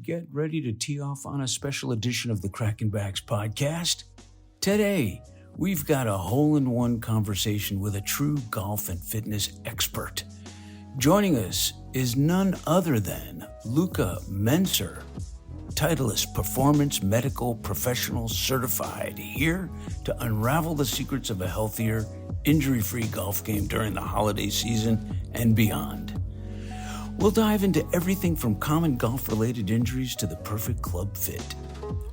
Get ready to tee off on a special edition of the Crackin Backs podcast. Today, we've got a hole-in-one conversation with a true golf and fitness expert. Joining us is none other than Luka Mentzer, Titleist Performance Medical Professional Certified, here to unravel the secrets of a healthier, injury-free golf game during the holiday season and beyond. We'll dive into everything from common golf-related injuries to the perfect club fit,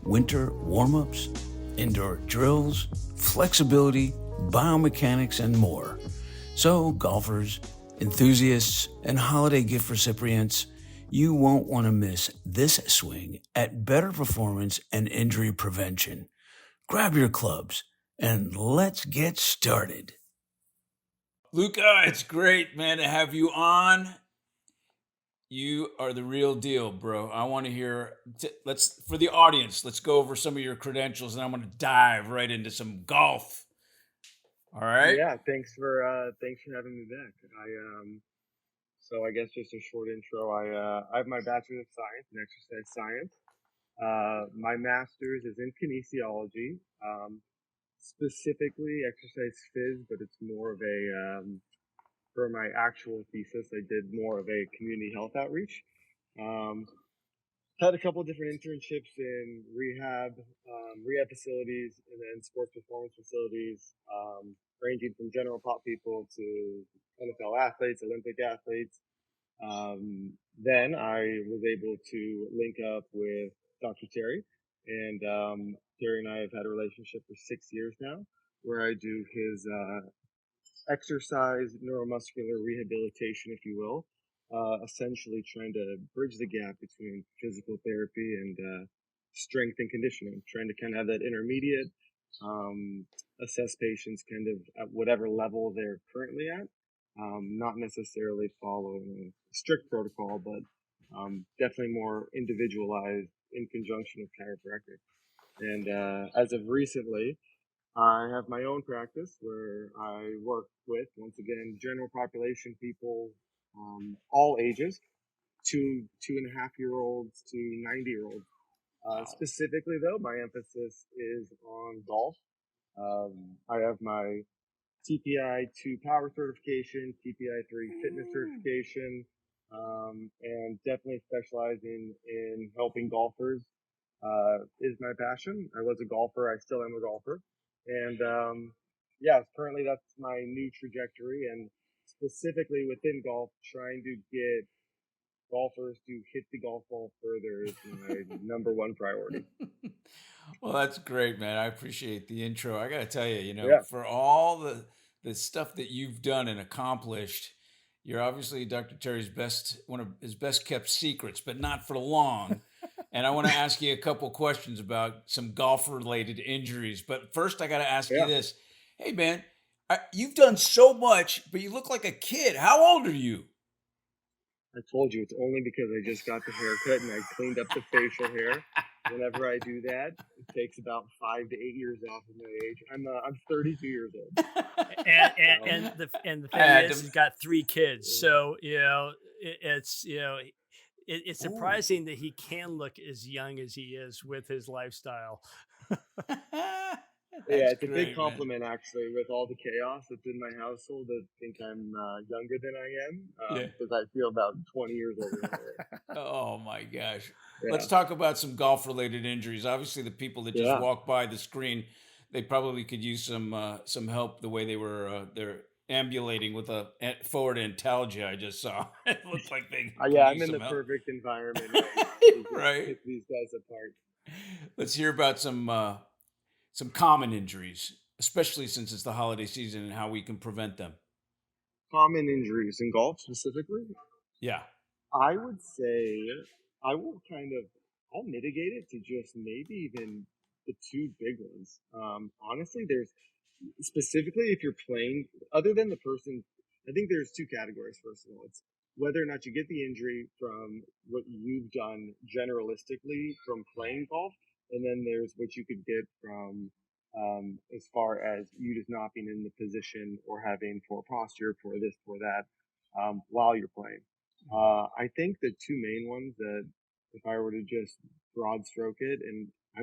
winter warm-ups, indoor drills, flexibility, biomechanics, and more. So, golfers, enthusiasts, and holiday gift recipients, you won't want to miss this swing at better performance and injury prevention. Grab your clubs and let's get started. Luka, it's great, man, to have you on. You are the real deal, bro. I want to hear, for the audience, let's go over some of your credentials and I'm going to dive right into some golf. All right? Yeah, thanks for having me back. So I guess just a short intro. I have my Bachelor of Science in Exercise Science. My master's is in kinesiology, specifically exercise phys, but it's more of a for my actual thesis, I did more of a community health outreach. Had a couple of different internships in rehab facilities, and then sports performance facilities, ranging from general pop people to NFL athletes, Olympic athletes. Then I was able to link up with Dr. Terry, and Terry and I have had a relationship for 6 years now, where I do his exercise neuromuscular rehabilitation, if you will, essentially trying to bridge the gap between physical therapy and strength and conditioning, trying to kind of have that intermediate, assess patients kind of at whatever level they're currently at, not necessarily following a strict protocol, but definitely more individualized in conjunction with chiropractic. And as of recently, I have my own practice where I work with, once again, general population people, all ages, 2.5-year-olds to 90-year-olds. Specifically, though, my emphasis is on golf. I have my TPI 2 power certification, TPI 3 fitness certification, and definitely specializing in helping golfers is my passion. I was a golfer. I still am a golfer. And yeah, currently that's my new trajectory, and specifically within golf, trying to get golfers to hit the golf ball further is my number one priority. Well, that's great, man. I appreciate the intro. I got to tell you, Yeah. for all the stuff that you've done and accomplished, you're obviously Dr. Terry's one of his best kept secrets, but not for long. And I want to ask you a couple questions about some golf related injuries. But first, I got to ask you this. Hey, man, you've done so much, but you look like a kid. How old are you? I told you, it's only because I just got the haircut and I cleaned up the facial hair. Whenever I do that, it takes about 5 to 8 years off of my age. I'm 32 years old. And the thing is, he's got 3 kids, so it's surprising that he can look as young as he is with his lifestyle. Yeah, it's a big compliment, man. Actually, with all the chaos that's in my household. I think I'm younger than I am because I feel about 20 years older. Oh my gosh. Yeah. Let's talk about some golf related injuries. Obviously, the people that just walk by the screen, they probably could use some help the way they're ambulating with a forward antalgia. I just saw. It looks like they I'm in the perfect environment right? Pick these guys apart. Let's hear about some common injuries, especially since it's the holiday season, and how we can prevent them. Common injuries in golf specifically? Yeah. I would say I'll mitigate it to just maybe even the 2 big ones. Honestly, there's specifically if you're playing, other than the person, I think there's 2 categories. First of all, it's whether or not you get the injury from what you've done generalistically from playing golf, and then there's what you could get from as far as you just not being in the position or having poor posture, poor this, poor that, while you're playing. I think the 2 main ones that if I were to just broad stroke it, and I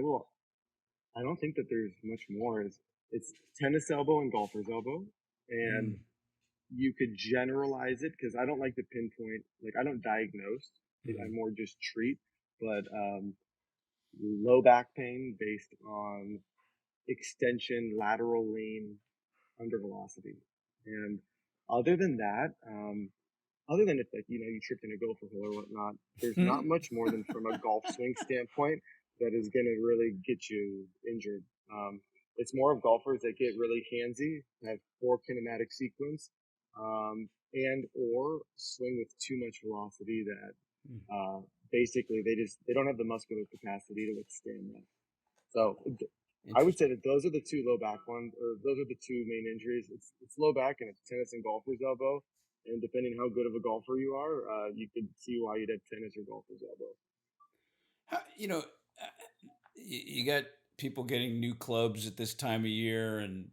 don't think that there's much more. It's tennis elbow and golfer's elbow, and you could generalize it because I don't like to pinpoint. Like I don't diagnose. I more just treat. But low back pain based on extension, lateral lean, under velocity, and other than that, other than if like you tripped in a gopher hole or whatnot, there's not much more than from a golf swing standpoint that is going to really get you injured. It's more of golfers that get really handsy, have poor kinematic sequence, and or swing with too much velocity that basically they don't have the muscular capacity to withstand that. So I would say that those are the two low back ones, or those are the two main injuries. It's low back and it's tennis and golfer's elbow. And depending how good of a golfer you are, you could see why you'd have tennis or golfer's elbow. You got people getting new clubs at this time of year, and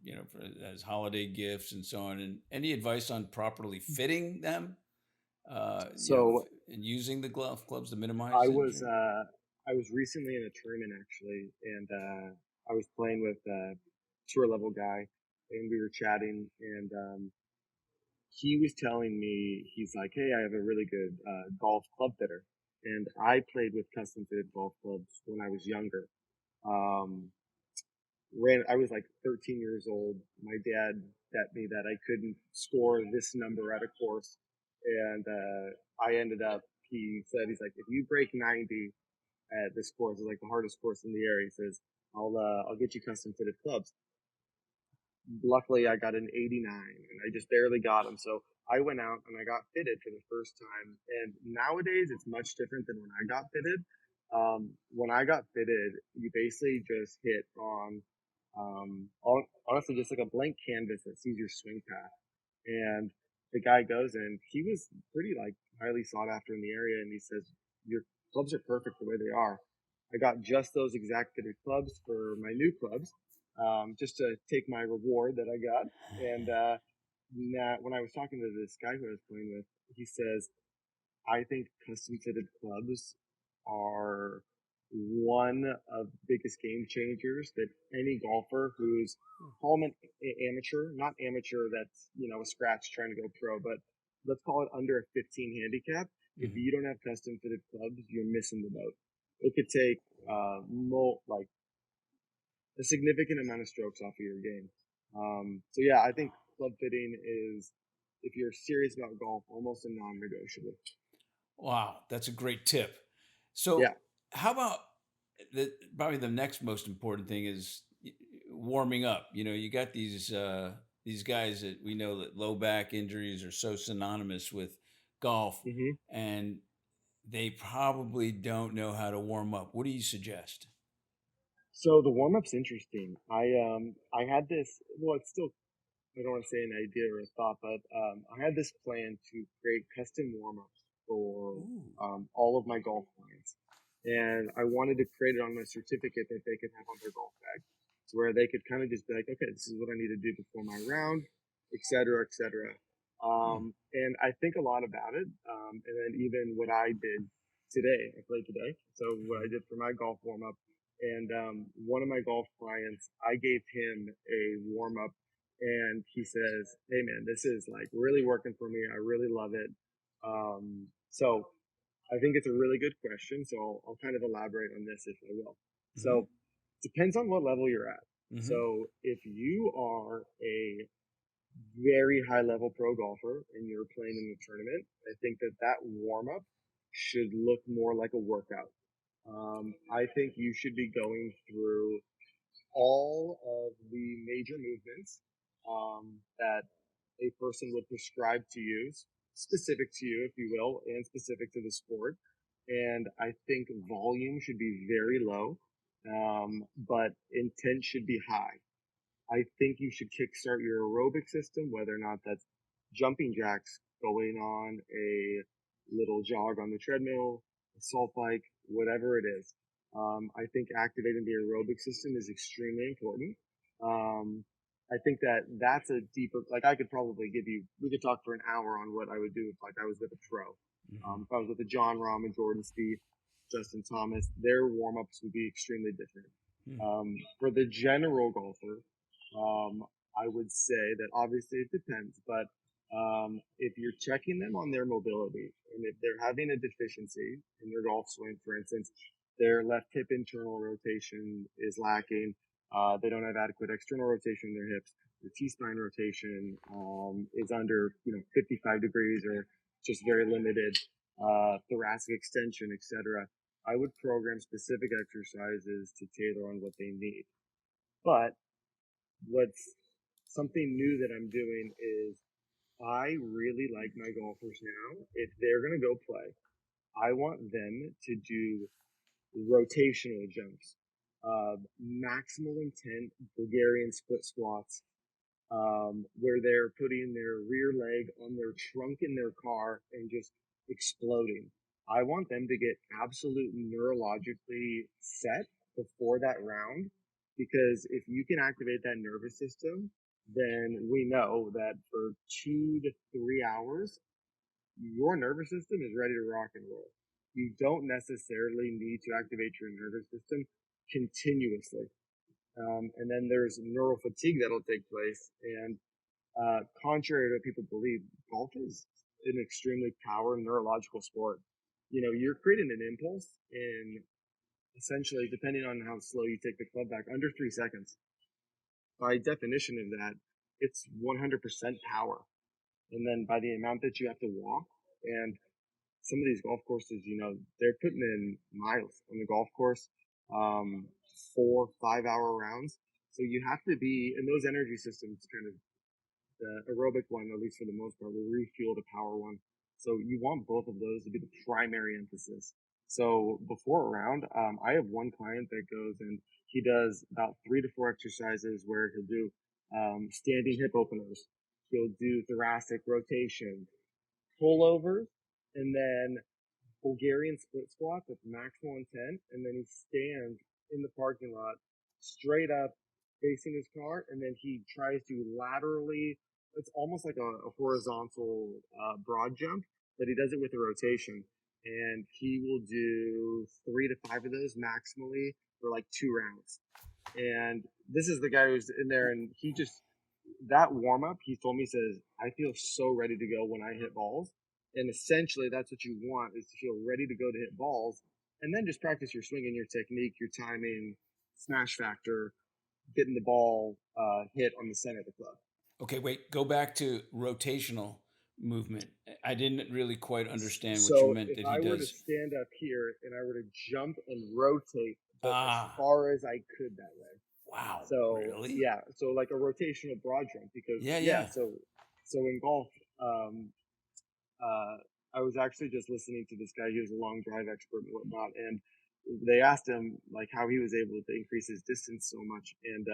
as holiday gifts and so on. And any advice on properly fitting them, and using the clubs to minimize? I was recently in a tournament actually, and I was playing with a tour level guy, and we were chatting, and he was telling me, he's like, hey, I have a really good golf club fitter. And I played with custom fitted golf clubs when I was younger. I was like 13 years old. My dad bet me that I couldn't score this number at a course. And I ended up, he said, he's like, if you break 90 at this course, it's like the hardest course in the area, he says, I'll get you custom fitted clubs. Luckily I got an 89 and I just barely got them. So I went out and I got fitted for the first time. And nowadays it's much different than when I got fitted. When I got fitted, you basically just hit on, honestly, just like a blank canvas that sees your swing path. And the guy goes in, he was pretty like highly sought after in the area. And he says, your clubs are perfect the way they are. I got just those exact fitted clubs for my new clubs. Just to take my reward that I got. And when I was talking to this guy who I was playing with, he says, I think custom fitted clubs are one of the biggest game changers that any golfer who's, call them an amateur, not amateur that's, a scratch trying to go pro, but let's call it under a 15 handicap. If you don't have custom fitted clubs, you're missing the boat. It could take, a significant amount of strokes off of your game. So yeah, I think club fitting is, if you're serious about golf, almost a non-negotiable. Wow, that's a great tip. So how about probably the next most important thing is warming up. You got these guys that we know that low back injuries are so synonymous with golf, and they probably don't know how to warm up. What do you suggest? So the warm-up's interesting. I had this, well, it's still, I don't want to say an idea or a thought, but I had this plan to create custom warm-ups for all of my golf clients. And I wanted to create it on a certificate that they could have on their golf bag, to where they could kind of just be like, okay, this is what I need to do before my round, et cetera, et cetera. And I think a lot about it. And then even what I did today, I played today. So what I did for my golf warm-up, and one of my golf clients, I gave him a warm up, and he says, hey man, this is like really working for me. I really love it. So I think it's a really good question. So I'll kind of elaborate on this if I will. So depends on what level you're at. So if you are a very high level pro golfer and you're playing in a tournament, I think that warm up should look more like a workout. I think you should be going through all of the major movements that a person would prescribe to use, specific to you, if you will, and specific to the sport. And I think volume should be very low, but intent should be high. I think you should kickstart your aerobic system, whether or not that's jumping jacks, going on a little jog on the treadmill, assault bike, whatever it is. I think activating the aerobic system is extremely important. I think that's a deeper, like I could probably we could talk for an hour on what I would do if like I was with a pro. If I was with a John Rahm and Jordan Spieth, Justin Thomas, their warm-ups would be extremely different. Hmm. For the general golfer, I would say that obviously it depends, but if you're checking them on their mobility and if they're having a deficiency in their golf swing, for instance, their left hip internal rotation is lacking, they don't have adequate external rotation in their hips, the T-spine rotation is under 55 degrees or just very limited, thoracic extension, etc. I would program specific exercises to tailor on what they need. But what's something new that I'm doing is I really like my golfers now. If they're going to go play, I want them to do rotational jumps, maximal intent Bulgarian split squats, where they're putting their rear leg on their trunk in their car and just exploding. I want them to get absolute neurologically set before that round, because if you can activate that nervous system, then we know that for 2 to 3 hours, your nervous system is ready to rock and roll. You don't necessarily need to activate your nervous system continuously. And then there's neural fatigue that'll take place. And contrary to what people believe, golf is an extremely power neurological sport. You're creating an impulse in essentially, depending on how slow you take the club back, under 3 seconds. By definition of that, it's 100% power. And then by the amount that you have to walk, and some of these golf courses, they're putting in miles on the golf course, 4 5 hour rounds. So you have to be, and those energy systems kind of, the aerobic one, at least for the most part, will refuel the power one. So you want both of those to be the primary emphasis. So before a round, I have one client that goes and he does about 3 to 4 exercises where he'll do standing hip openers. He'll do thoracic rotation, pullovers, and then Bulgarian split squats with maximal intent. And then he stands in the parking lot straight up facing his car. And then he tries to laterally, it's almost like a horizontal broad jump, but he does it with a rotation. And he will do 3 to 5 of those maximally for like 2 rounds. And this is the guy who's in there, and he just, that warm up, he told me, he says, I feel so ready to go when I hit balls. And essentially, that's what you want, is to feel ready to go to hit balls, and then just practice your swing and your technique, your timing, smash factor, getting the ball hit on the center of the club. Okay, wait, go back to rotational movement. I didn't really quite understand what you So meant if that he I were to does. stand up here and I were to jump and rotate, but as Ah, far as I could that way. wow, So really? yeah, so like a rotational broad jump, because Yeah. so in golf, I was actually just listening to this guy. He was a long drive expert and whatnot, and they asked him like how he was able to increase his distance so much. And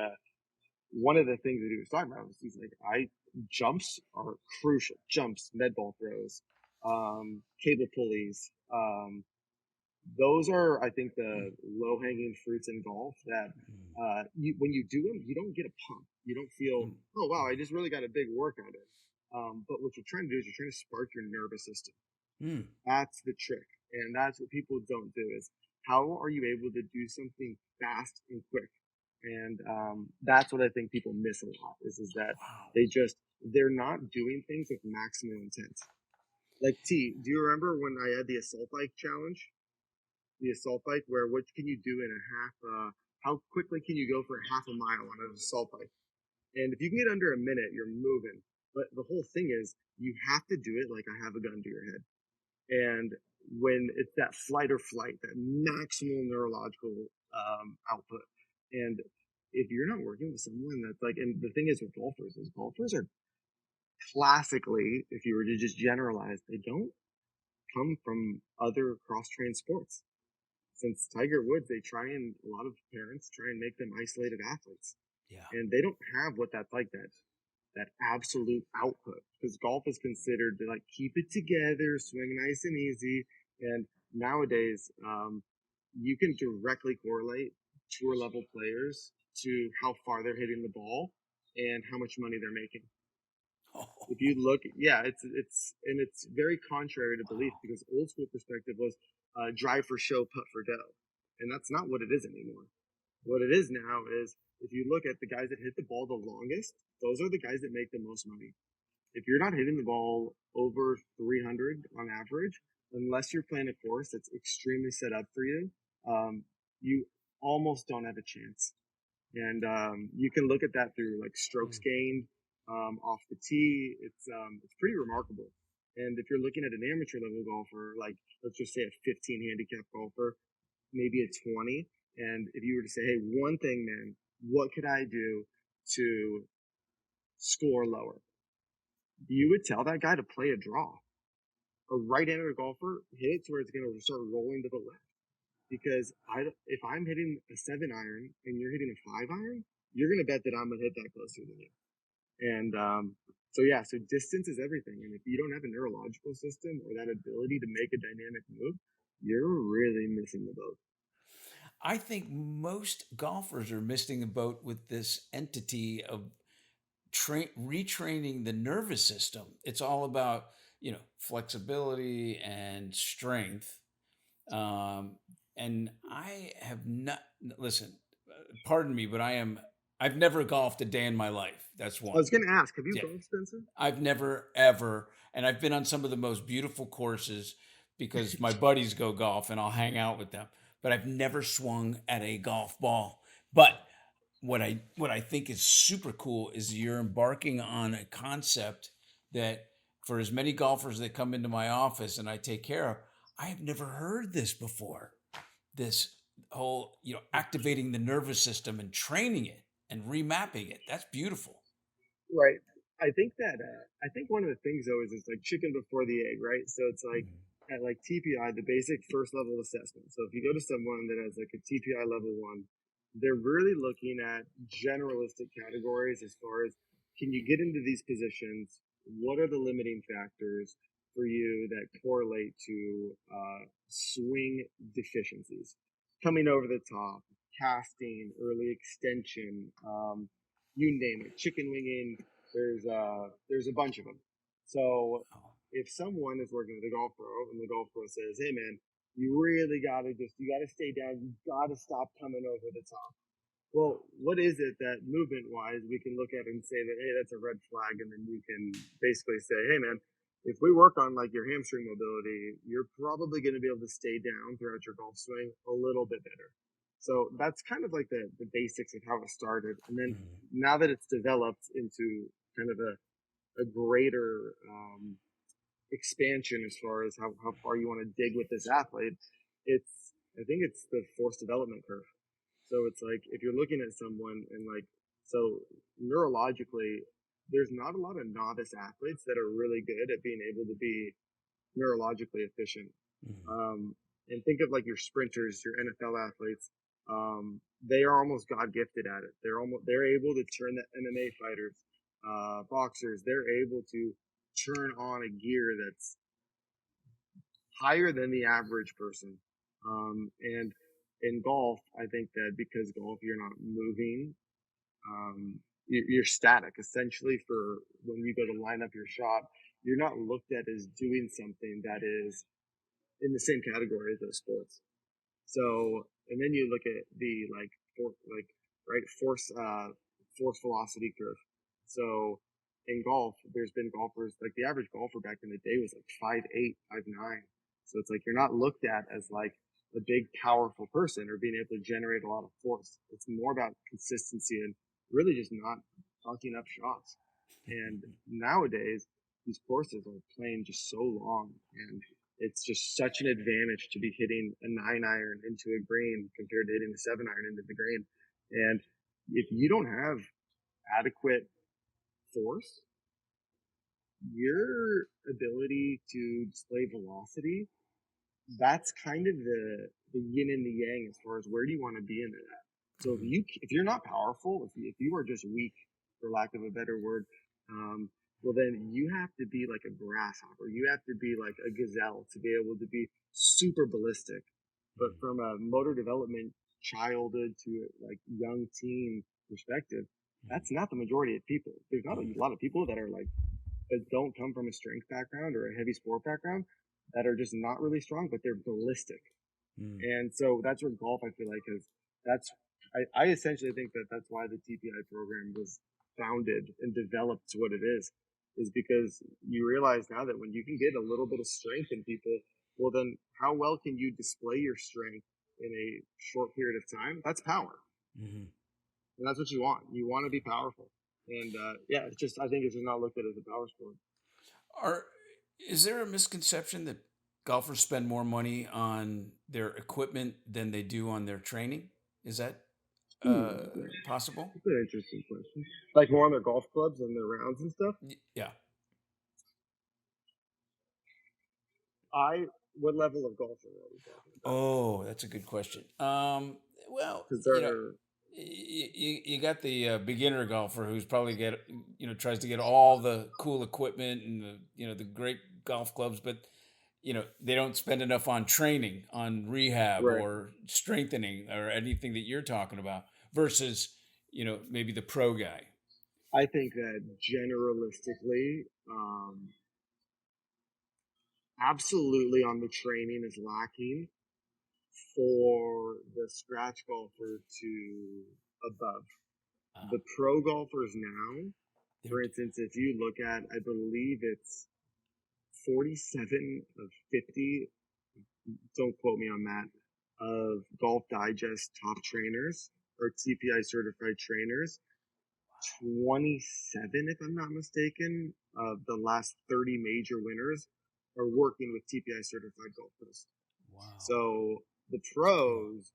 one of the things that he was talking about was he's like, jumps are crucial. Jumps, med ball throws, cable pulleys. Those are, I think, the low hanging fruits in golf that when you do them, you don't get a pump. You don't feel, oh wow, I just really got a big work out of it. But what you're trying to do is you're trying to spark your nervous system. That's the trick. And that's what people don't do, is how are you able to do something fast and quick? And that's what I think people miss a lot, is that they're not doing things with maximum intent. Like T, do you remember when I had the assault bike challenge? The assault bike, where what can you do in a half, how quickly can you go for half a mile on an assault bike? And if you can get under a minute, you're moving. But the whole thing is you have to do it like I have a gun to your head. And when it's that flight or flight, that maximal neurological output. And if you're not working with someone that's like, and the thing is with golfers are classically, if you were to just generalize, they don't come from other cross-trained sports. Since Tiger Woods, a lot of parents try and make them isolated athletes. Yeah. And they don't have what that's like, that absolute output, because golf is considered to like keep it together, swing nice and easy. And nowadays, you can directly correlate tour level players to how far they're hitting the ball and how much money they're making. Oh. If you look, yeah, it's very contrary to belief, because old school perspective was, drive for show, putt for dough. And that's not what it is anymore. What it is now is, if you look at the guys that hit the ball the longest, those are the guys that make the most money. If you're not hitting the ball over 300 on average, unless you're playing a course that's extremely set up for you, you almost don't have a chance. And you can look at that through like strokes gained off the tee. It's pretty remarkable. And if you're looking at an amateur level golfer, like let's just say a 15 handicap golfer, maybe a 20, and if you were to say, hey, one thing, man, what could I do to score lower? You would tell that guy to play a draw. A right-handed golfer, hit it to where it's going to start rolling to the left. Because if I'm hitting a 7-iron and you're hitting a 5-iron, you're going to bet that I'm going to hit that closer than you. And so distance is everything. And if you don't have a neurological system or that ability to make a dynamic move, you're really missing the boat. I think most golfers are missing the boat with this entity of retraining the nervous system. It's all about, flexibility and strength. And I have not, listen, pardon me, but I've never golfed a day in my life. That's one. I was going to ask, have you golfed, Spencer? I've never, ever. And I've been on some of the most beautiful courses because my buddies go golf and I'll hang out with them. But I've never swung at a golf ball. But what I think is super cool is you're embarking on a concept that for as many golfers that come into my office and I take care of, I have never heard this before. This whole, activating the nervous system and training it and remapping it. That's beautiful. Right. I think one of the things though is like chicken before the egg, right? So it's like at like TPI, the basic first level assessment. So if you go to someone that has like a TPI level 1, they're really looking at generalistic categories as far as, can you get into these positions? What are the limiting factors for you that correlate to swing deficiencies? Coming over the top, casting, early extension, you name it, chicken winging. There's a bunch of them. So if someone is working with a golf pro and the golf pro says, hey man, you really you gotta stay down, you gotta stop coming over the top. Well, what is it that movement wise we can look at and say that, hey, that's a red flag, and then you can basically say, hey man, if we work on like your hamstring mobility, you're probably going to be able to stay down throughout your golf swing a little bit better. So that's kind of like the basics of how it started. And then now that it's developed into kind of a greater expansion as far as how far you want to dig with this athlete, I think it's the force development curve. So it's like, if you're looking at someone and like, so neurologically, there's not a lot of novice athletes that are really good at being able to be neurologically efficient. And think of like your sprinters, your NFL athletes. They are almost God gifted at it. They're able to turn the MMA fighters, boxers. They're able to turn on a gear that's higher than the average person. And in golf, I think that because golf, you're not moving, you're static. Essentially, for when you go to line up your shot, you're not looked at as doing something that is in the same category as those sports. So, and then you look at the force velocity curve. So in golf, there's been golfers, like the average golfer back in the day was like 5'8", 5'9". So it's like, you're not looked at as like a big, powerful person or being able to generate a lot of force. It's more about consistency and really just not fucking up shots. And nowadays, these courses are playing just so long, and it's just such an advantage to be hitting a 9-iron into a green compared to hitting a 7-iron into the green. And if you don't have adequate force, your ability to display velocity, that's kind of the yin and the yang as far as where do you want to be into that. So if you're not powerful, if you are just weak, for lack of a better word, well then you have to be like a grasshopper. You have to be like a gazelle to be able to be super ballistic. But from a motor development childhood to like young teen perspective, that's not the majority of people. There's not a lot of people that are like, that don't come from a strength background or a heavy sport background, that are just not really strong, but they're ballistic. And so that's where golf, I feel like, I essentially think that that's why the TPI program was founded and developed to what it is because you realize now that when you can get a little bit of strength in people, well, then how well can you display your strength in a short period of time? That's power. And that's what you want. You want to be powerful. And it's just, I think it's just not looked at as a power sport. Is there a misconception that golfers spend more money on their equipment than they do on their training? Is that possible? That's an interesting question. Like more on their golf clubs and their rounds and stuff? Yeah. What level of golfer are we talking about? Oh, that's a good question. Well, you got the beginner golfer who's probably tries to get all the cool equipment and the great golf clubs, but they don't spend enough on training, on rehab or strengthening or anything that you're talking about versus maybe the pro guy. I think that generalistically, absolutely on the training is lacking for the scratch golfer to above. The pro golfers now, for instance, if you look at, I believe it's 47 of 50, don't quote me on that, of Golf Digest top trainers or TPI certified trainers, 27, if I'm not mistaken, of the last 30 major winners are working with TPI certified golfers. Wow. So the pros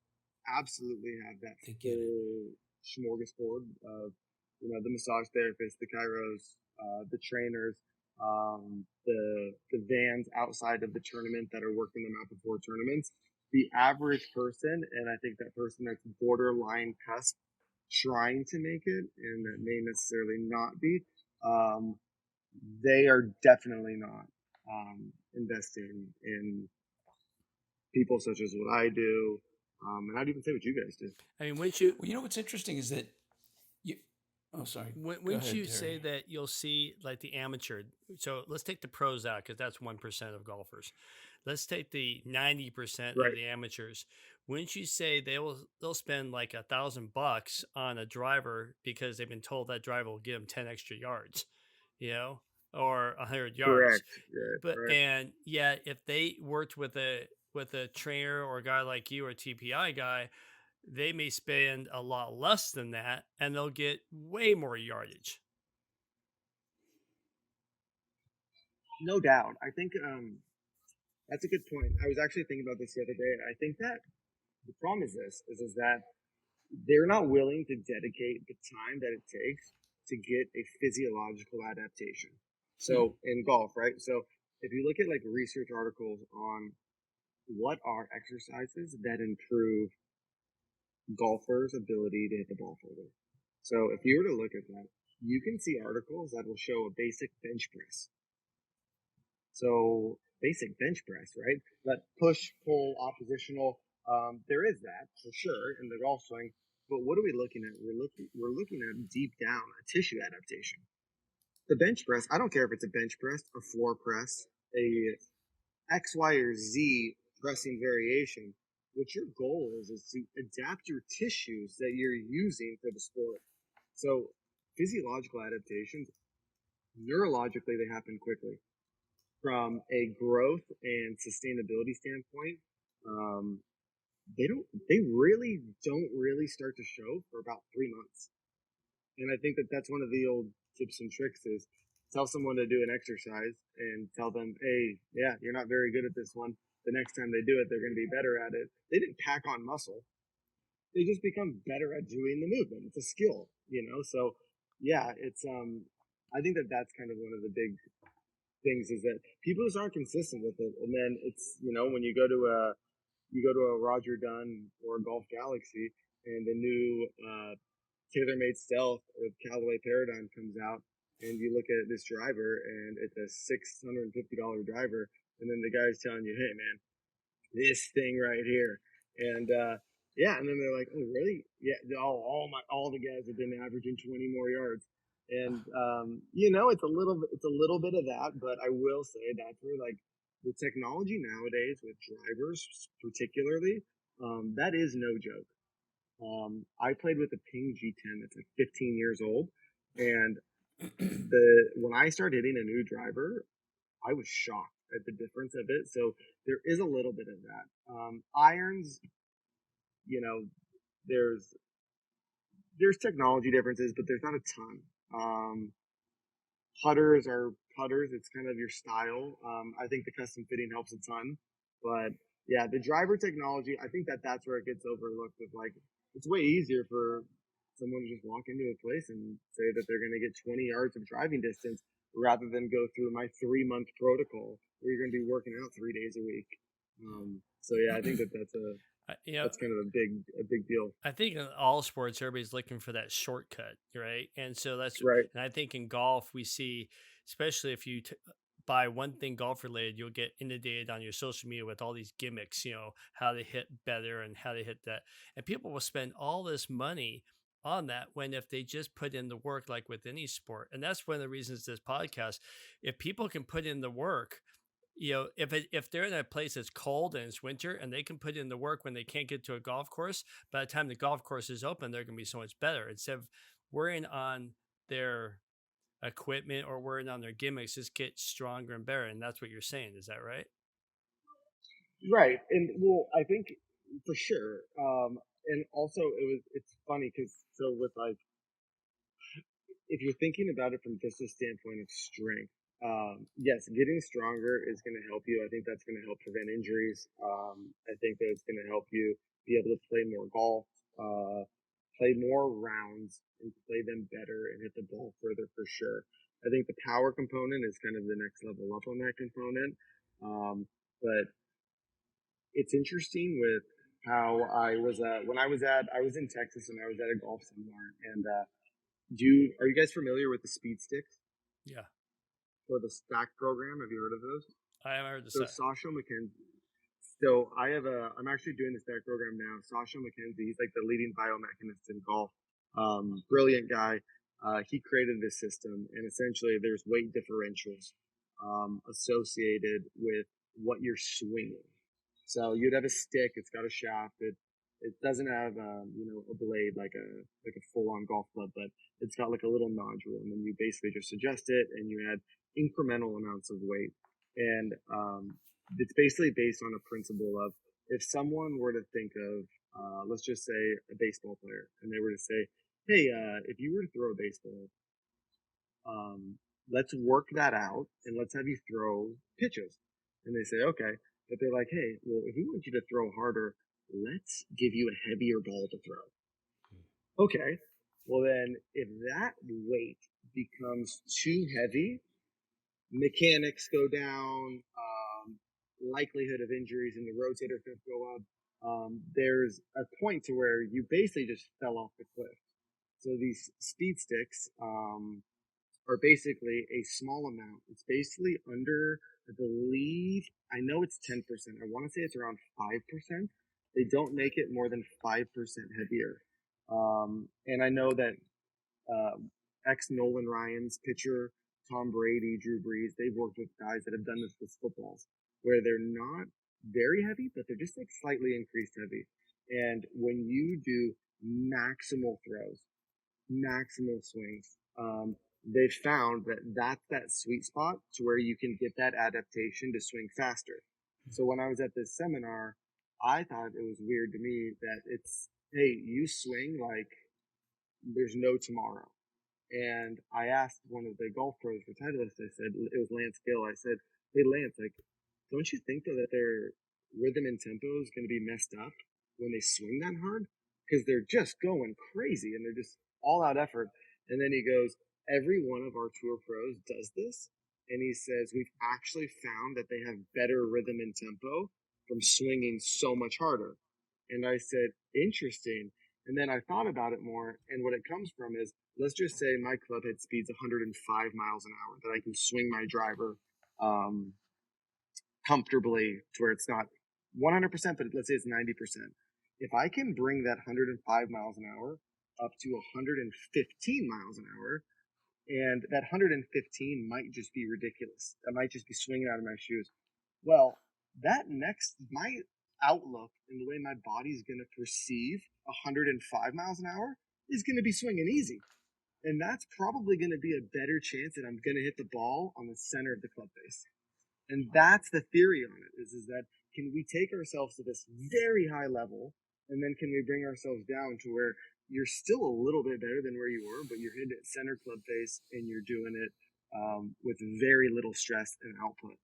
absolutely have that full smorgasbord of, the massage therapists, the chiros, the trainers, the vans outside of the tournament that are working them out before tournaments. The average person, and I think that person that's borderline cusp trying to make it, and that may necessarily not be, they are definitely not investing in people such as what I do, and I'd even say what you guys do. I mean, what's interesting is that oh, sorry. Wouldn't you say that you'll see like the amateur? So let's take the pros out because that's 1% of golfers. Let's take the 90% of the amateurs. Wouldn't you say they'll spend like $1,000 on a driver because they've been told that driver will give them 10 extra yards, or 100 yards? Correct. And yet if they worked with a trainer or a guy like you or a TPI guy, they may spend a lot less than that and they'll get way more yardage. No doubt. I think that's a good point. I was actually thinking about this the other day. I think that the problem is that they're not willing to dedicate the time that it takes to get a physiological adaptation. So in golf, right? So if you look at like research articles on what are exercises that improve golfers' ability to hit the ball further. So if you were to look at that, you can see articles that will show a basic bench press. So basic bench press, right? That push, pull, oppositional. There is that for sure in the golf swing. But what are we looking at? We're looking at deep down a tissue adaptation. The bench press, I don't care if it's a bench press, a floor press, a X, Y, or Z pressing variation. What your goal is to adapt your tissues that you're using for the sport. So physiological adaptations, neurologically, they happen quickly. From a growth and sustainability standpoint, they really don't start to show for about 3 months. And I think that that's one of the old tips and tricks is tell someone to do an exercise and tell them, hey, yeah, you're not very good at this one. The next time they do it, they're going to be better at it. They didn't pack on muscle. They just become better at doing the movement. It's a skill, So, yeah, it's I think that that's kind of one of the big things is that people just aren't consistent with it. And then it's when you go to a Roger Dunn or a Golf Galaxy and the new TaylorMade Stealth or Callaway Paradigm comes out, and you look at this driver and it's a $650 driver. And then the guy's telling you, hey, man, this thing right here. And, and then they're like, oh, really? Yeah. All the guys have been averaging 20 more yards. And, it's a little bit of that, but I will say that's where like the technology nowadays with drivers, particularly, that is no joke. I played with a Ping G10 that's like 15 years old, and when I started hitting a new driver, I was shocked at the difference of it. So there is a little bit of that. Irons, you know, there's technology differences, but there's not a ton. Putters are putters. It's kind of your style. I think the custom fitting helps a ton, but yeah, the driver technology, I think that's where it gets overlooked. Of like, it's way easier for someone to just walk into a place and say that they're going to get 20 yards of driving distance rather than go through my 3-month protocol where you're going to be working out 3 days a week. So yeah, I think that's kind of a big deal. I think in all sports, everybody's looking for that shortcut, right? And so Right. and I think in golf, we see, especially if you buy one thing golf related, you'll get inundated on your social media with all these gimmicks, how they hit better and how they hit that. And people will spend all this money on that when if they just put in the work, like with any sport. And that's one of the reasons this podcast, if people can put in the work, if they're in a place that's cold and it's winter and they can put in the work when they can't get to a golf course, by the time the golf course is open, they're going to be so much better. Instead of worrying on their equipment or worrying on their gimmicks, just get stronger and better. And that's what you're saying. Is that right? Right. And well, I think for sure. And also it's funny because so with like, if you're thinking about it from just a standpoint of strength, yes, getting stronger is going to help you. I think that's going to help prevent injuries. I think that it's going to help you be able to play more golf, play more rounds, and play them better and hit the ball further for sure. I think the power component is kind of the next level up on that component. But it's interesting with how I was I was in Texas and I was at a golf seminar and are you guys familiar with the speed sticks? Yeah. For the stack program? Have you heard of those? I haven't heard the So Sasha McKenzie. So I'm actually doing the stack program now. Sasha McKenzie, he's like the leading biomechanist in golf. Brilliant guy. He created this system, and essentially there's weight differentials associated with what you're swinging. So you'd have a stick. It's got a shaft. It doesn't have a blade like a full on golf club, but it's got like a little nodule, and then you basically just adjust it, and you add incremental amounts of weight. And it's basically based on a principle of if someone were to think of let's just say a baseball player, and they were to say, hey, if you were to throw a baseball, let's work that out and let's have you throw pitches. And they say, okay. But they're like, hey, well, if we want you to throw harder, let's give you a heavier ball to throw. Okay. Well, then if that weight becomes too heavy, mechanics go down, likelihood of injuries in the rotator cuff go up. There's a point to where you basically just fell off the cliff. So these speed sticks, are basically a small amount. It's basically under, I believe, I know it's 10%. I want to say it's around 5%. They don't make it more than 5% heavier. And I know that ex-Nolan Ryan's pitcher, Tom Brady, Drew Brees, they've worked with guys that have done this with footballs, where they're not very heavy, but they're just like slightly increased heavy. And when you do maximal throws, maximal swings, they found that that's that sweet spot to where you can get that adaptation to swing faster. So when I was at this seminar, I thought it was weird to me that it's, hey, you swing like there's no tomorrow. And I asked one of the golf pros for Titleist, I said, it was Lance Gill. I said, hey, Lance, like, don't you think though that their rhythm and tempo is going to be messed up when they swing that hard? Because they're just going crazy and they're just all out effort. And then he goes, every one of our tour pros does this. And he says, we've actually found that they have better rhythm and tempo from swinging so much harder. And I said, interesting. And then I thought about it more. And what it comes from is, let's just say my club head speed's 105 miles an hour, that I can swing my driver comfortably to where it's not 100%, but let's say it's 90%. If I can bring that 105 miles an hour up to 115 miles an hour, and that 115 might just be ridiculous. I might just be swinging out of my shoes. Well, my outlook and the way my body's going to perceive 105 miles an hour is going to be swinging easy. And that's probably going to be a better chance that I'm going to hit the ball on the center of the club face. And that's the theory on it is that can we take ourselves to this very high level and then can we bring ourselves down to where you're still a little bit better than where you were, but you're hitting it center club face and you're doing it with very little stress and output.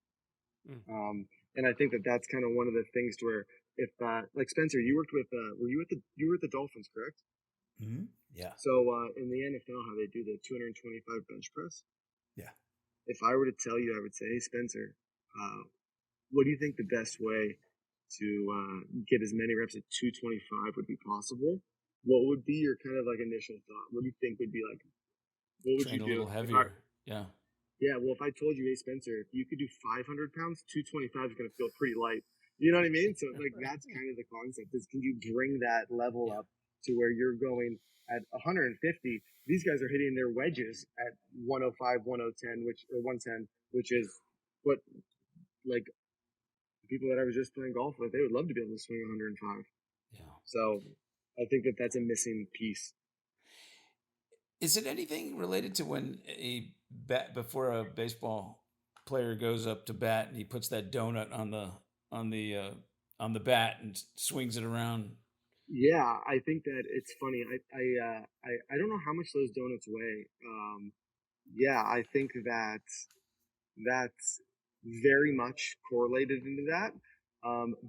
And I think that that's kind of one of the things to where if like Spencer, you worked with you were at the Dolphins, correct? Mm-hmm. Yeah. So in the NFL, how they do the 225 bench press. Yeah. If I were to tell you, I would say, hey Spencer, what do you think the best way to get as many reps at 225 would be possible? What would be your kind of like initial thought? What do you think would be like? What would Train you a do? little heavier. Yeah. Yeah, well, if I told you, hey, Spencer, if you could do 500 pounds, 225 is going to feel pretty light. You know what I mean? So, like, that's kind of the concept is can you bring that level up to where you're going at 150? These guys are hitting their wedges at 105, 110, or 110, which is what, like, people that I was just playing golf with, they would love to be able to swing 105. Yeah. So, I think that that's a missing piece. Is it anything related to when before a baseball player goes up to bat and he puts that donut on the bat and swings it around? Yeah, I think that it's funny. I don't know how much those donuts weigh. Yeah, I think that that's very much correlated into that.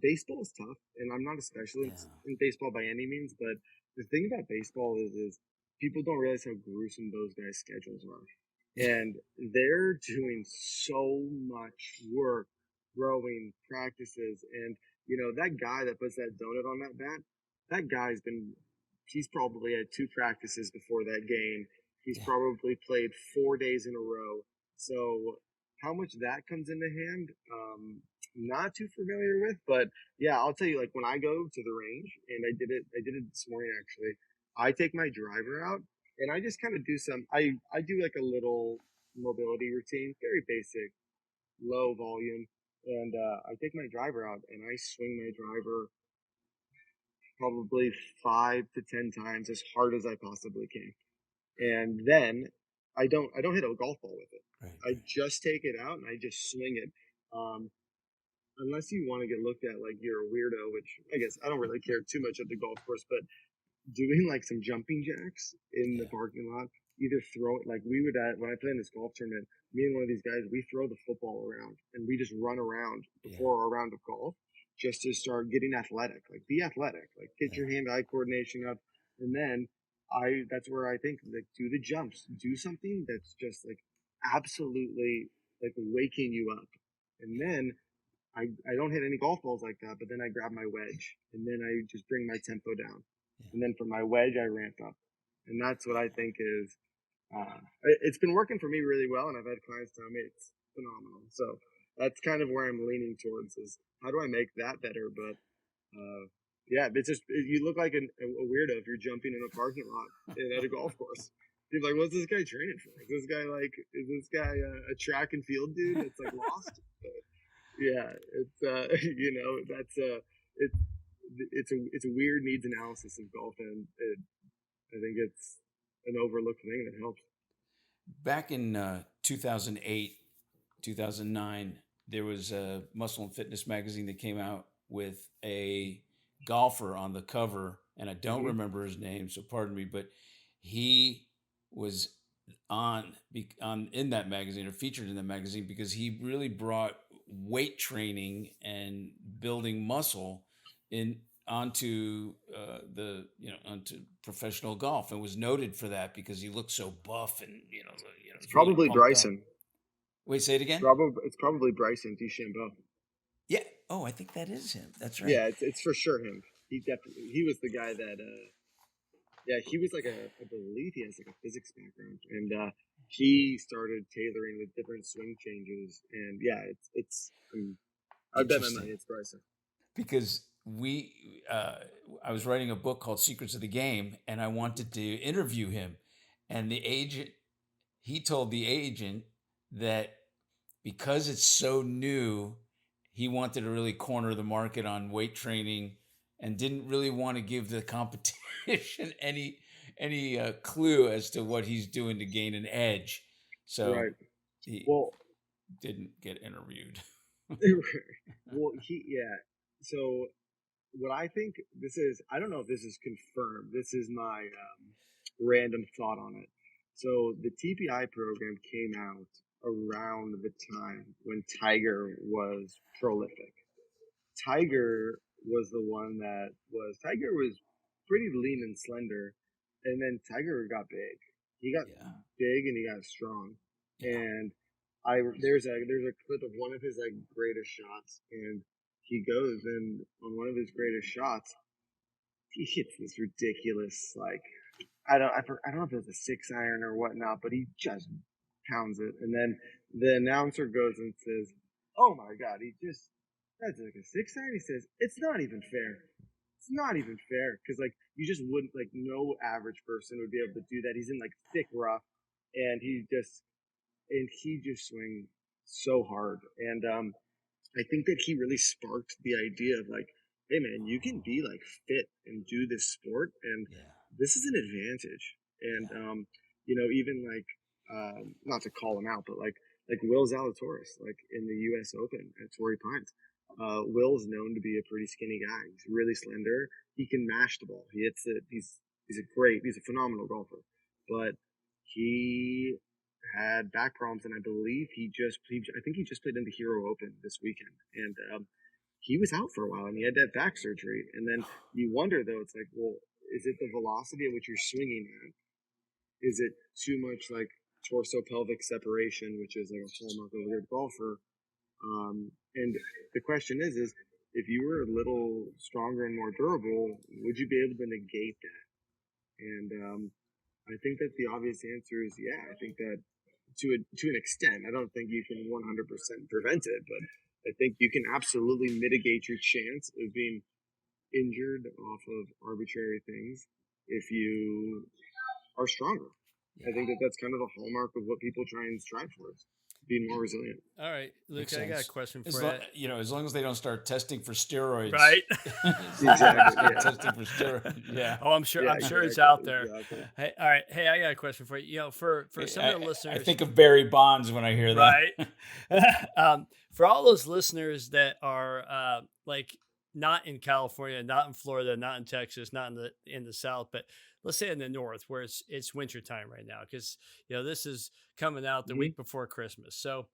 Baseball is tough, and I'm not a specialist in baseball by any means, but the thing about baseball is people don't realize how gruesome those guys' schedules are. And they're doing so much work, throwing practices, and that guy that puts that donut on that bat, that he's probably had 2 practices before that game. He's probably played 4 days in a row. So how much that comes into hand, not too familiar with, but yeah, I'll tell you, like when I go to the range, and I did it this morning actually, I take my driver out and I just kind of do I do like a little mobility routine, very basic, low volume. And I take my driver out and I swing my driver probably 5 to 10 times as hard as I possibly can. And then I don't hit a golf ball with it. Right. I just take it out and I just swing it. Unless you want to get looked at like you're a weirdo, which I guess I don't really care too much at the golf course, but doing like some jumping jacks in the parking lot, either throw it like we would when I played in this golf tournament, me and one of these guys, we throw the football around and we just run around before our round of golf just to start getting athletic, like be athletic, like get your hand-eye coordination up. And then that's where I think like do the jumps, do something that's just like absolutely like waking you up. And then I don't hit any golf balls like that, but then I grab my wedge and then I just bring my tempo down. And then from my wedge, I ramp up. And that's what I think is, it's been working for me really well. And I've had clients tell me it's phenomenal. So that's kind of where I'm leaning towards is how do I make that better? But, yeah, it's just, you look like a weirdo if you're jumping in a parking lot at a golf course. You're like, what's this guy training for? Is this guy a track and field dude that's like lost? Yeah, it's it's a weird needs analysis of golf, and I think it's an overlooked thing that helps. Back in 2008, 2009, there was a Muscle and Fitness magazine that came out with a golfer on the cover, and I don't remember his name, so pardon me, but he was in that magazine or featured in that magazine because he really brought weight training and building muscle onto professional golf, and was noted for that because he looked so buff and it's probably really Bryson. Up. Wait, say it again. It's probably Bryson DeChambeau. Yeah. Oh, I think that is him. That's right. Yeah, it's for sure him. He was the guy that he was like I believe he has like a physics background, and he started tailoring with different swing changes, and I bet my money it's Bryson. Because I was writing a book called Secrets of the Game, and I wanted to interview him, and he told the agent that because it's so new, he wanted to really corner the market on weight training and didn't really want to give the competition any clue as to what he's doing to gain an edge. So Right. he Well, didn't get interviewed. well, So what I think this is, I don't know if this is confirmed. This is my random thought on it. So the TPI program came out around the time when Tiger was prolific. Tiger was the one that was Tiger was pretty lean and slender, and then Tiger got big. He got big and he got strong. Yeah. And there's a clip of one of his like greatest shots, and he goes and on one of his greatest shots, he hits this ridiculous like I don't know if it was a 6-iron or whatnot, but he just pounds it, and then the announcer goes and says, "Oh my God, that's like a 6-iron." He says, "It's not even fair. It's not even fair because like you just wouldn't like no average person would be able to do that. He's in like thick rough, and he just swings so hard, and I think that he really sparked the idea of like, hey man, you can be like fit and do this sport, and this is an advantage. And even like not to call him out, but like Will Zalatoris, like in the U.S. Open at Torrey Pines, Will's known to be a pretty skinny guy. He's really slender. He can mash the ball. He hits it. He's a phenomenal golfer, but he had back problems, and I believe I think he just played in the Hero Open this weekend, and he was out for a while, and he had that back surgery. And then you wonder, though, it's like, well, is it the velocity at which you're swinging at? Is it too much like torso pelvic separation, which is like a hallmark of a good golfer? And the question is if you were a little stronger and more durable, would you be able to negate that? And I think that the obvious answer is I think that to an extent. I don't think you can 100% prevent it, but I think you can absolutely mitigate your chance of being injured off of arbitrary things if you are stronger. I think that that's kind of the hallmark of what people try and strive towards, being more resilient. All right, Luke, I got a question for you. As long as they don't start testing for steroids, right? Exactly. Testing for steroids. Yeah. Oh, I'm sure. I'm sure it's out there. Exactly. Hey, all right. Hey, I got a question for you. For some of the listeners, I think of Barry Bonds when I hear that. Right. For all those listeners that are like not in California, not in Florida, not in Texas, not in the South, but let's say in the North where it's wintertime right now, because this is coming out the week before Christmas. So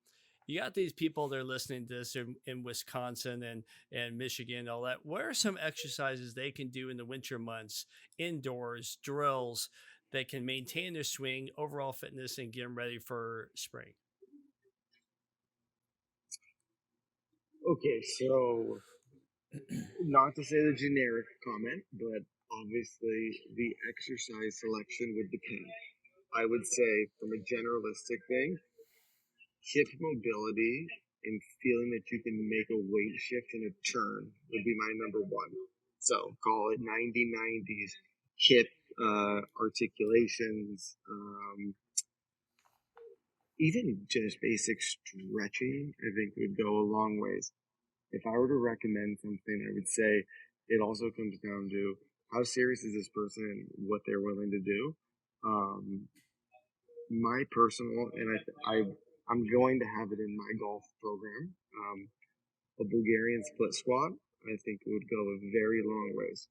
you got these people that are listening to this in Wisconsin and Michigan, all that. What are some exercises they can do in the winter months, indoors, drills that can maintain their swing, overall fitness, and get them ready for spring? Okay, so not to say the generic comment, but obviously the exercise selection would depend. I would say from a generalistic thing, hip mobility and feeling that you can make a weight shift in a turn would be my number one. So call it 90-90s hip articulations, even just basic stretching, I think would go a long ways. If I were to recommend something, I would say it also comes down to how serious is this person and what they're willing to do. My personal, and I'm going to have it in my golf program, a Bulgarian split squat, I think would go a very long ways.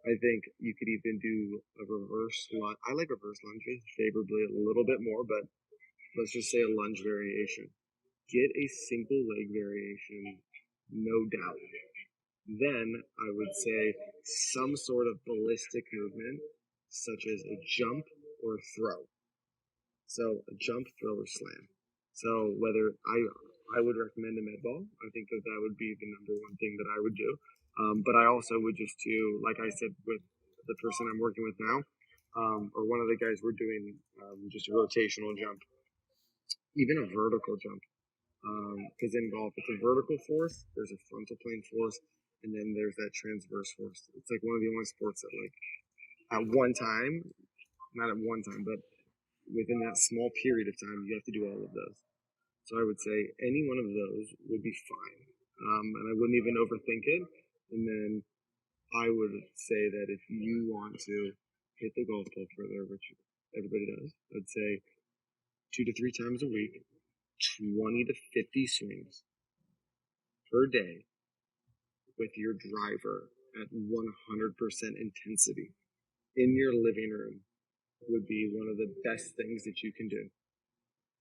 I think you could even do a reverse lunge. I like reverse lunges favorably a little bit more, but let's just say a lunge variation. Get a single leg variation, no doubt. Then I would say some sort of ballistic movement, such as a jump or a throw. So a jump, throw, or slam. So whether I would recommend a med ball. I think that would be the number one thing that I would do. But I also would just do, like I said, with the person I'm working with now, or one of the guys we're doing just a rotational jump, even a vertical jump. Because in golf, it's a vertical force, there's a frontal plane force, and then there's that transverse force. It's like one of the only sports that like at one time, not at one time, but within that small period of time, you have to do all of those. So I would say any one of those would be fine. and I wouldn't even overthink it. And then I would say that if you want to hit the golf ball further, which everybody does, I'd say 2 to 3 times a week, 20 to 50 swings per day with your driver at 100% intensity in your living room would be one of the best things that you can do,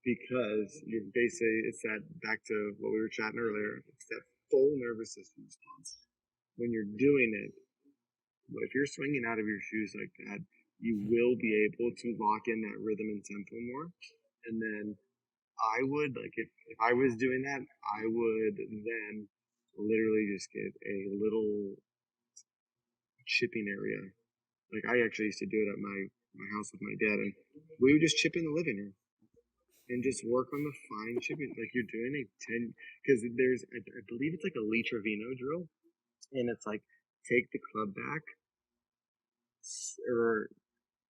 because you're basically, it's that, back to what we were chatting earlier, it's that full nervous system response. When you're doing it, if you're swinging out of your shoes like that, you will be able to lock in that rhythm and tempo more. And then I would, like, if I was doing that, I would then literally just get a little chipping area. Like, I actually used to do it at my house with my dad, and we would just chip in the living room and just work on the fine chipping. Like, you're doing a 10, because there's, I believe it's like a Lee Trevino drill, and it's like, take the club back, or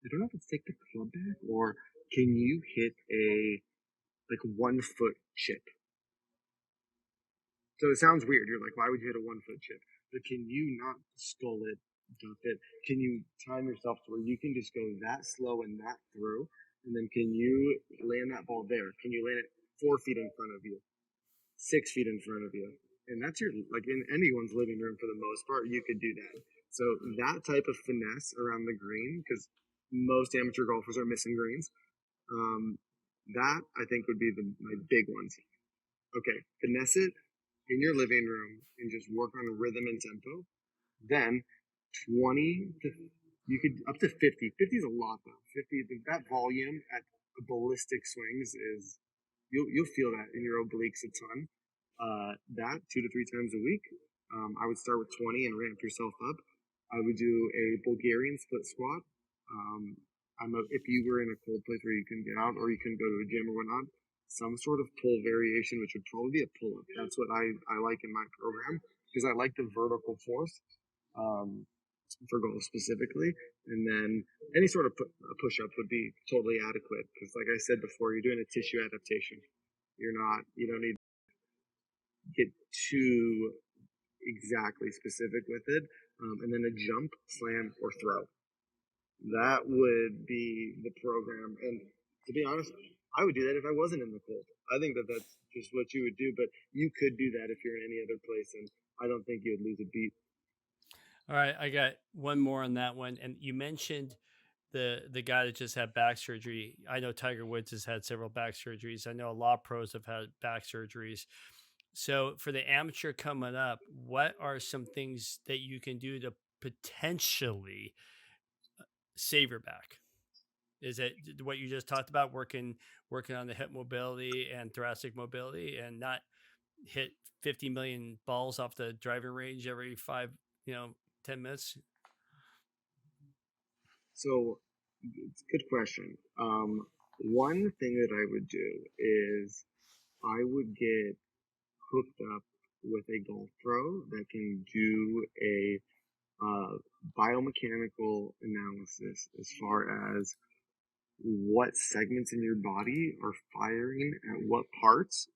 I don't know if it's take the club back, or can you hit a, like, 1 foot chip? So it sounds weird. You're like, why would you hit a 1 foot chip? But can you not skull it, dump it? Can you time yourself to where you can just go that slow and that through? And then can you land that ball there? Can you land it 4 feet in front of you, 6 feet in front of you? And that's your, like, in anyone's living room for the most part, you could do that. So that type of finesse around the green, because most amateur golfers are missing greens, that I think would be my big ones. Okay, finesse it in your living room and just work on rhythm and tempo. Then 20 to, you could up to 50. 50 is a lot though. 50, that volume at ballistic swings is, you'll feel that in your obliques a ton. That 2 to 3 times a week. I would start with 20 and ramp yourself up. I would do a Bulgarian split squat. If you were in a cold place where you couldn't get out or you couldn't go to a gym or whatnot, some sort of pull variation, which would probably be a pull-up. That's what I like in my program, because I like the vertical force for golf specifically. And then any sort of push-up would be totally adequate, because like I said before, you're doing a tissue adaptation. You don't need to get too exactly specific with it. And then a jump, slam, or throw. That would be the program. And to be honest, I would do that if I wasn't in the cold. I think that that's just what you would do, but you could do that if you're in any other place, and I don't think you would lose a beat. All right, I got one more on that one. And you mentioned the guy that just had back surgery. I know Tiger Woods has had several back surgeries. I know a lot of pros have had back surgeries. So for the amateur coming up, what are some things that you can do to potentially save your back? Is it what you just talked about, working on the hip mobility and thoracic mobility, and not hit 50 million balls off the driving range every 10 minutes? So it's a good question. One thing that I would do is I would get hooked up with a golf pro that can do a biomechanical analysis as far as what segments in your body are firing at what parts.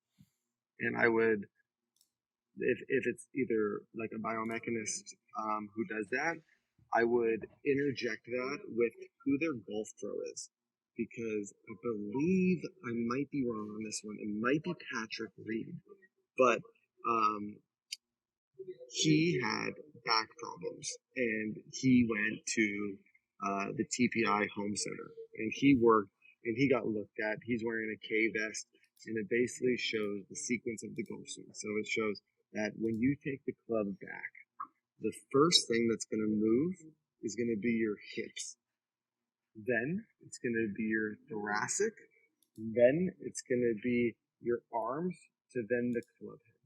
And I would, if it's either like a biomechanist who does that, I would interject that with who their golf pro is, because I believe, I might be wrong on this one, it might be Patrick Reed, but he had back problems, and he went to the TPI Home Center, and he worked, and he got looked at. He's wearing a K vest, and it basically shows the sequence of the golf swing. So it shows that when you take the club back, the first thing that's going to move is going to be your hips. Then it's going to be your thoracic. Then it's going to be your arms, to then the club head.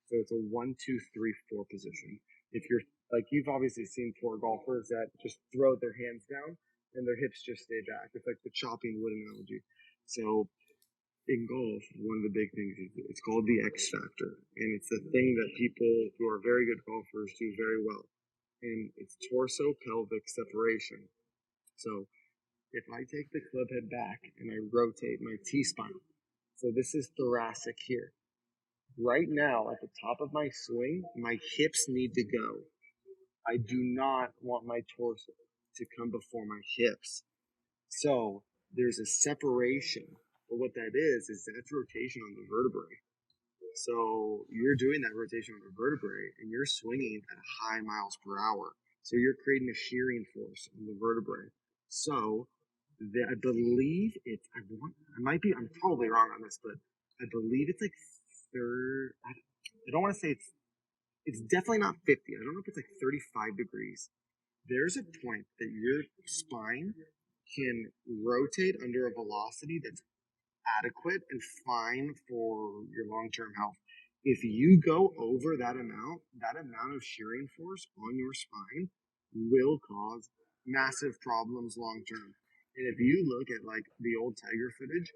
So it's a 1, 2, 3, 4 position. If you're, like, you've obviously seen poor golfers that just throw their hands down and their hips just stay back. It's like the chopping wood analogy. So in golf, one of the big things is it's called the X factor. And it's the thing that people who are very good golfers do very well. And it's torso-pelvic separation. So if I take the club head back and I rotate my T-spine, so this is thoracic here. right now at the top of my swing, my hips need to go. I do not want my torso to come before my hips. So there's a separation. But what that is that's rotation on the vertebrae. So you're doing that rotation on the vertebrae and you're swinging at high miles per hour. So you're creating a shearing force on the vertebrae. So I believe I'm probably wrong on this, but I believe it's like I don't want to say it's definitely not 50. I don't know if it's like 35 degrees. There's a point that your spine can rotate under a velocity that's adequate and fine for your long-term health. If you go over that amount of shearing force on your spine will cause massive problems long-term. And if you look at like the old Tiger footage,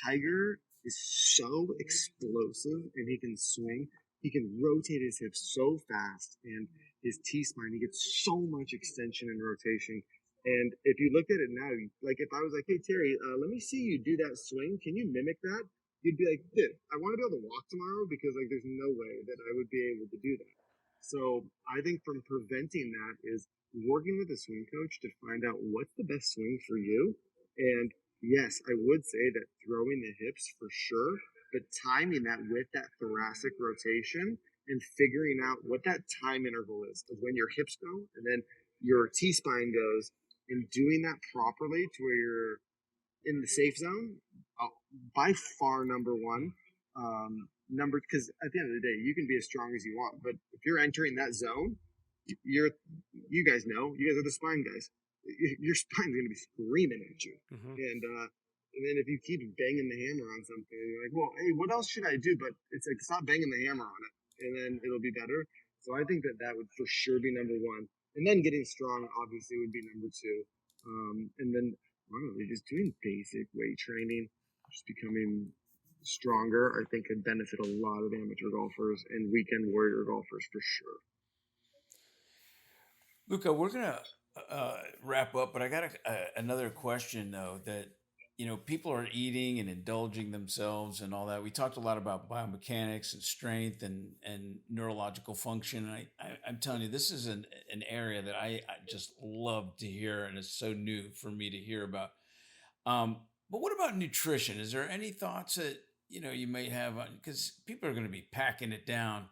Tiger is so explosive and he can swing. He can rotate his hips so fast and his T-spine, he gets so much extension and rotation. And if you looked at it now, like if I was like, hey, Terry, let me see you do that swing. Can you mimic that? You'd be like, dude, I want to be able to walk tomorrow because like there's no way that I would be able to do that. So I think from preventing that is working with a swing coach to find out what's the best swing for you. And yes, I would say that throwing the hips for sure, but timing that with that thoracic rotation and figuring out what that time interval is of when your hips go and then your T-spine goes, and doing that properly to where you're in the safe zone, by far number one. Because at the end of the day, you can be as strong as you want, but if you're entering that zone, you guys are the spine guys. Your spine's going to be screaming at you, and then if you keep banging the hammer on something, you're like, well, hey, what else should I do? But it's like, stop banging the hammer on it, and then it'll be better. So I think that would for sure be number one. And then getting strong, obviously, would be number two. And then, honestly, just doing basic weight training, just becoming stronger, I think could benefit a lot of amateur golfers and weekend warrior golfers for sure. Luka, we're going to wrap up, but I got another question, though, that people are eating and indulging themselves and all that. We talked a lot about biomechanics and strength and neurological function. And I'm telling you, this is an area that I just love to hear, and it's so new for me to hear about. But what about nutrition? Is there any thoughts that you may have on, because people are going to be packing it down,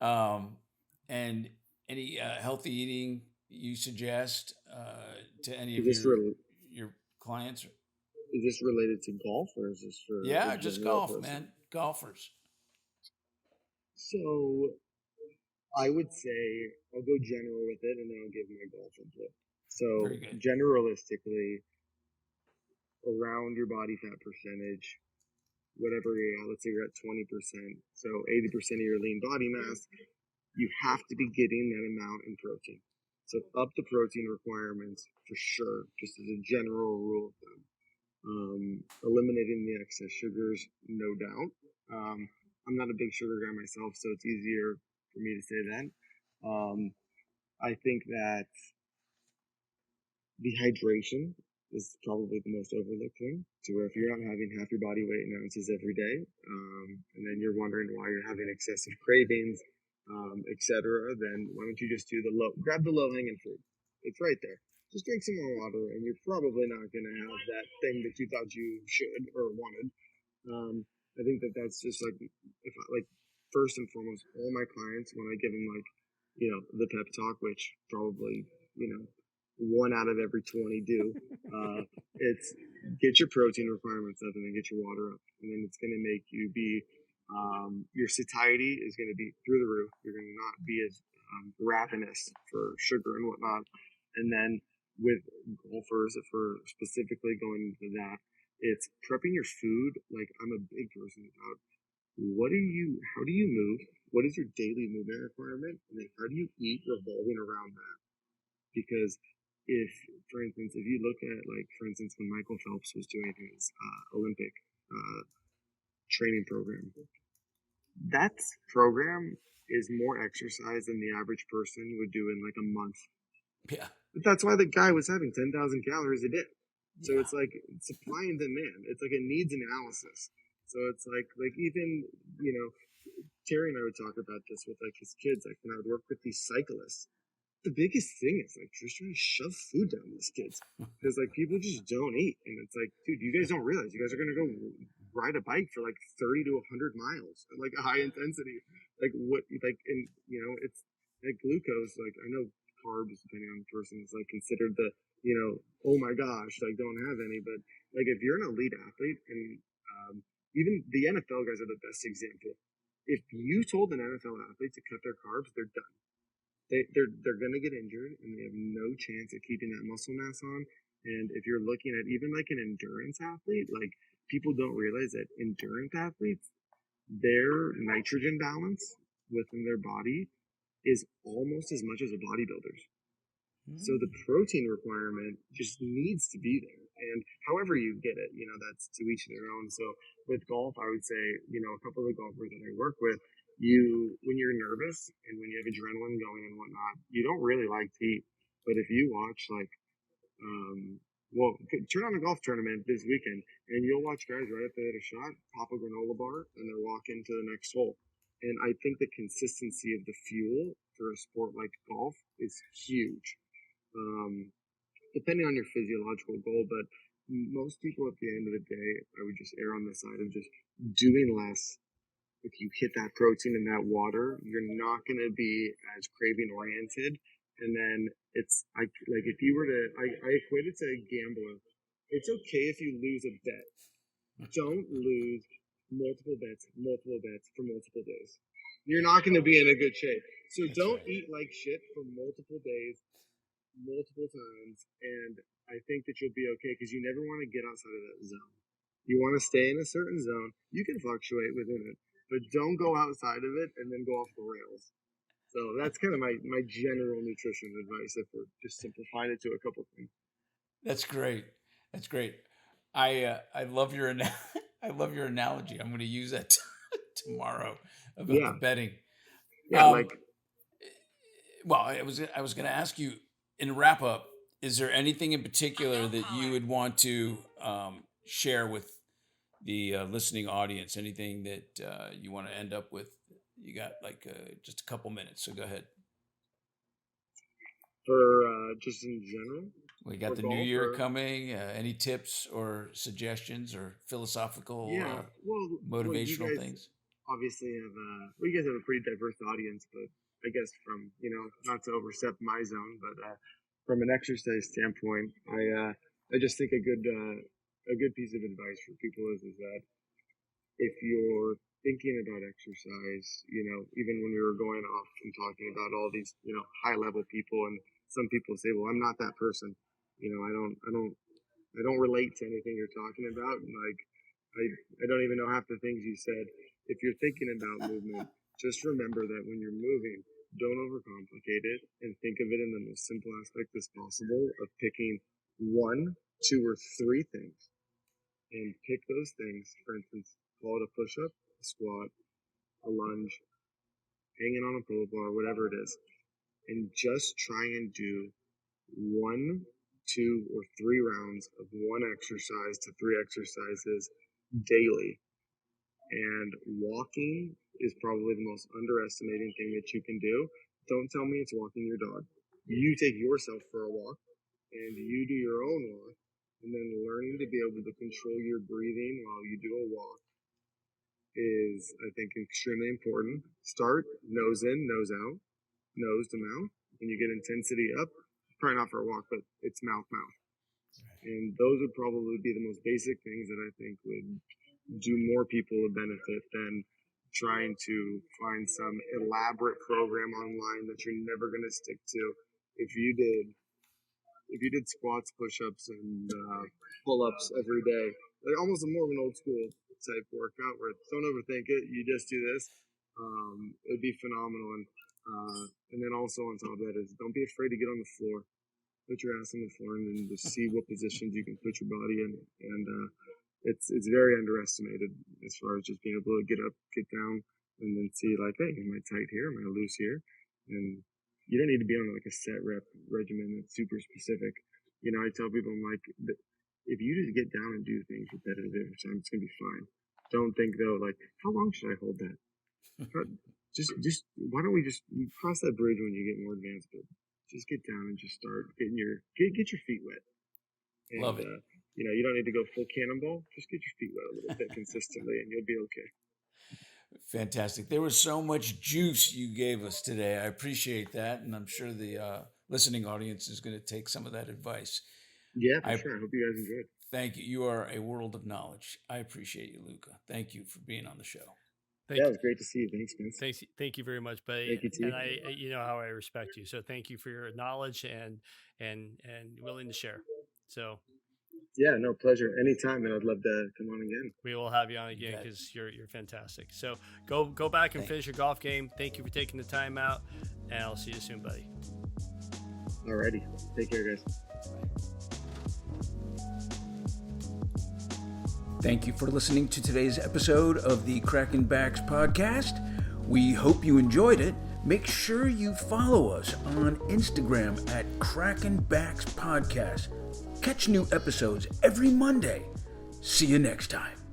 and any healthy eating you suggest to any of your clients? Is this related to golf or is this for? Yeah, just golf, man. Golfers. So I would say I'll go general with it and then I'll give my golf input. So generalistically, around your body fat percentage, whatever you're at, let's say you're at 20%, so 80% of your lean body mass, you have to be getting that amount in protein. So up the protein requirements for sure, just as a general rule of thumb. Eliminating the excess sugars, no doubt. I'm not a big sugar guy myself, so it's easier for me to say that. I think that dehydration is probably the most overlooked thing. So where if you're not having half your body weight in ounces every day, and then you're wondering why you're having excessive cravings, etc., then why don't you just grab the low-hanging fruit? It's right there. Just drink some more water, and you're probably not going to have that thing that you thought you should or wanted. I think that's just first and foremost, all my clients, when I give them the pep talk, which probably 1 out of every 20 do, it's get your protein requirements up and then get your water up, and then it's going to make you be your satiety is going to be through the roof. You're going to not be as ravenous for sugar and whatnot, and then with golfers, if we're specifically going into that, it's prepping your food. Like, I'm a big person about how do you move? What is your daily movement requirement? And then how do you eat revolving around that? Because for instance, if you look at, for instance, when Michael Phelps was doing his Olympic training program, that program is more exercise than the average person would do in like a month. Yeah. But that's why the guy was having 10,000 calories a day. So it's like supply and demand. It's like a needs analysis. So it's like even, Terry and I would talk about this with like his kids. Like when I would work with these cyclists, the biggest thing is like just trying to shove food down these kids because like people just don't eat, and it's like, dude, you guys don't realize you guys are gonna go ride a bike for like 30 to 100 miles at like a high intensity, like what, like, and you know, it's like glucose. Like I know carbs, depending on the person, is like considered the, you know, oh my gosh, like don't have any, but like if you're an elite athlete, and even the NFL guys are the best example. If you told an NFL athlete to cut their carbs, they're done. They're going to get injured, and they have no chance of keeping that muscle mass on. And if you're looking at even like an endurance athlete, like people don't realize that endurance athletes, their nitrogen balance within their body is almost as much as a bodybuilder's. So the protein requirement just needs to be there. And however you get it, you know, that's to each their own. So with golf, I would say, you know, a couple of the golfers that I work with, when you're nervous and when you have adrenaline going and whatnot, you don't really like to eat. But if you watch like, well, turn on a golf tournament this weekend and you'll watch guys right after they hit a shot, pop a granola bar and they're walking to the next hole. And I think the consistency of the fuel for a sport like golf is huge. Depending on your physiological goal, but most people at the end of the day, I would just err on the side of just doing less. If you hit that protein in that water, you're not going to be as craving oriented. And then it's like if you were to, I equate it to a gambler. It's okay if you lose a bet. Don't lose multiple bets for multiple days. You're not going to be in a good shape. So don't eat like shit for multiple days, multiple times, and I think that you'll be okay because you never want to get outside of that zone. You want to stay in a certain zone. You can fluctuate within it, but don't go outside of it and then go off the rails. So that's kind of my general nutrition advice if we're just simplifying it to a couple things. That's great. That's great. I love your I love your analogy. I'm going to use that tomorrow about the betting. Yeah, like well, I was going to ask you in wrap up. Is there anything in particular that you would want to share with the listening audience? Anything that you want to end up with? You got like just a couple minutes, so go ahead. For just in general. We got the new year coming. Any tips or suggestions or philosophical, motivational things? Obviously, you guys have a pretty diverse audience, but I guess from, you know, not to overstep my zone, but from an exercise standpoint, I just think a good piece of advice for people is that if you're thinking about exercise, you know, even when we were going off and talking about all these, you know, high level people, and some people say, well, I'm not that person. You know, I don't relate to anything you're talking about. And like, I don't even know half the things you said. If you're thinking about movement, just remember that when you're moving, don't overcomplicate it and think of it in the most simple aspect as possible of picking 1, 2, or 3 things and pick those things. For instance, call it a push-up, a squat, a lunge, hanging on a pull-up bar, whatever it is, and just try and do 1, 2, or 3 rounds of one exercise to 3 exercises daily. And walking is probably the most underestimating thing that you can do. Don't tell me it's walking your dog. You take yourself for a walk and you do your own walk, and then learning to be able to control your breathing while you do a walk is, I think, extremely important. Start nose in, nose out, nose to mouth. When you get intensity up, probably not for a walk, but it's mouth. And those would probably be the most basic things that I think would do more people a benefit than trying to find some elaborate program online that you're never going to stick to. If you did squats, push-ups, and pull-ups every day, like almost more of an old school type workout where don't overthink it, you just do this, it'd be phenomenal. And then also on top of that is don't be afraid to get on the floor. Put your ass on the floor and then just see what positions you can put your body in. And it's very underestimated as far as just being able to get up, get down, and then see like, hey, am I tight here? Am I loose here? And you don't need to be on like a set rep regimen that's super specific. You know, I tell people, I'm like, if you just get down and do things repetitive every time, it's going to be fine. Don't think though, like, how long should I hold that? Just why don't we just cross that bridge when you get more advanced? But just get down and just start getting get your feet wet. And, Love it. You don't need to go full cannonball. Just get your feet wet a little bit consistently, and you'll be okay. Fantastic. There was so much juice you gave us today. I appreciate that, and I'm sure the listening audience is going to take some of that advice. Yeah, for sure. I hope you guys enjoyed. Thank you. You are a world of knowledge. I appreciate you, Luka. Thank you for being on the show. It was great to see you. Thanks, Vince. Thank you very much, buddy. Thank you, too. And you know how I respect you. So thank you for your knowledge and willing to share. So. Yeah, no, pleasure. Anytime, and I'd love to come on again. We will have you on again because you're fantastic. So go back and finish your golf game. Thank you for taking the time out, and I'll see you soon, buddy. Alrighty. Take care, guys. Thank you for listening to today's episode of the Crackin Backs podcast. We hope you enjoyed it. Make sure you follow us on Instagram at Crackin Backs Podcast. Catch new episodes every Monday. See you next time.